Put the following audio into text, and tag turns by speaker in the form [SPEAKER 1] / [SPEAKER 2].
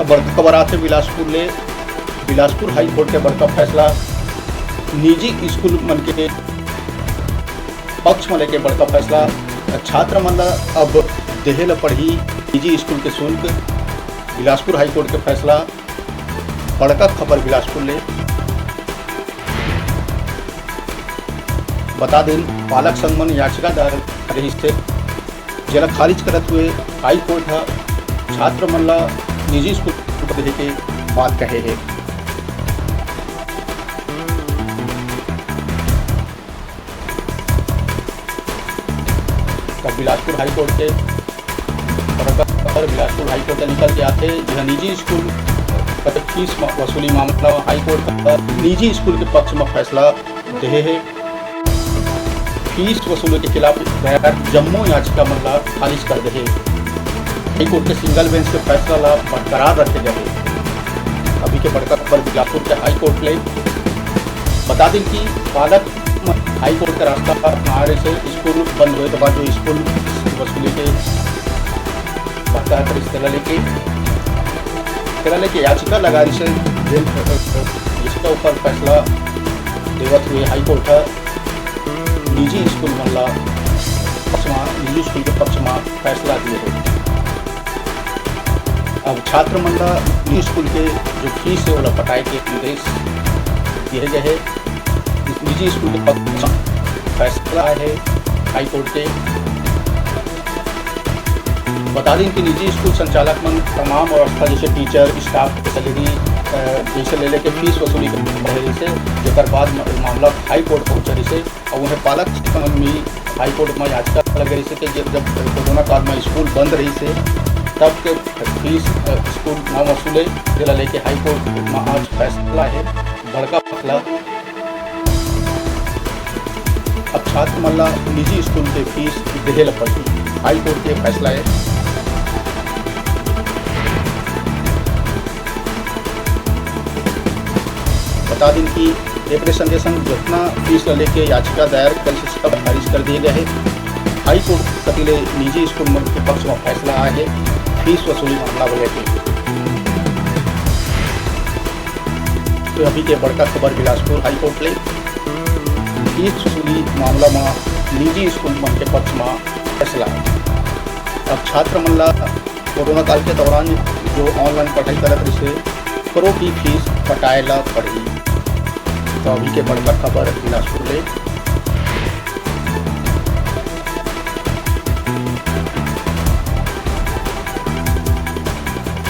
[SPEAKER 1] बड़का खबर आथे बिलासपुर हाई कोर्ट के बड़का फैसला निजी स्कूल मन के पक्ष में लेके बड़का फैसला छात्र मन ला अब देहे ला पढ़ी निजी स्कूल के शुल्क। बिलासपुर हाई कोर्ट के फैसला बड़का खबर बिलासपुर ले बता दें पालक संघ मन याचिका दायर रहिस थे जेला खारिज करत हुए हाई कोर्ट छात्र मन ला निजी स्कूल देहे के बात कहे है। तब बिलासपुर हाई कोर्ट के बिलासपुर हाई कोर्ट निकल के आते जहाँ निजी स्कूल फीस वसूली मामला हाई कोर्ट का निजी स्कूल के पक्ष में फैसला दे है। फीस वसूली के खिलाफ दायर जम्मू याचिका मामला खारिज कर दे। हाई कोर्ट के सिंगल बेंच के फैसला ला बरकरार रखे गए। अभी के बड़का खबर बिलासपुर के हाई कोर्ट ले बता दें कि पालक हाई कोर्ट का रास्ता मारे से स्कूल बंद हुए के बाद जो स्कूल वसूली के बढ़ता है इसके लेके याचिका लगा रही से इसके ऊपर फैसला देवत हुए हाई कोर्ट निजी स्कूल मल्ला निजी स्कूल के पक्ष में फैसला दिए है। अब छात्र मल्ला निजी स्कूल के जो फीस है वो पटाए के निर्देश दिए गए है। निजी स्कूल के पक्ष फैसला है हाई कोर्ट के। बता दें कि निजी स्कूल संचालक मन तमाम व्यवस्था जैसे टीचर स्टाफ की सैलरी जैसे ले लेके फीस वसूली रहे से जर बाद मामला हाई कोर्ट पहुँचे से और वह पालक भी हाई कोर्ट में याचिका लगे रही से कि जब कोरोना काल में स्कूल बंद रही से तब के फीस स्कूल न वसूले जिला लेके हाई कोर्ट में आज फैसला है बड़का फैसला। अब छात्र मल्ला निजी स्कूल के फीस देहे ला पड़ी हाई कोर्ट के फैसला है। बता दें कि एक संदेश जितना फीस लेके याचिका दायर कल से सब खारिज कर दिए गए हैं। हाई कोर्ट कतिले निजी स्कूल के पक्ष में फैसला आया है फीस वसूली मामला को लेके। तो अभी के बड़का खबर बिलासपुर हाई कोर्ट ले फीस वसूली मामला में निजी स्कूल मन के पक्ष में फैसला। अब छात्र मन ला कोरोना काल के दौरान जो ऑनलाइन पढ़ाई करत रही से करो की फीस पटाए ला पड़ी। तो अभी के बड़का खबर बिलासपुर ले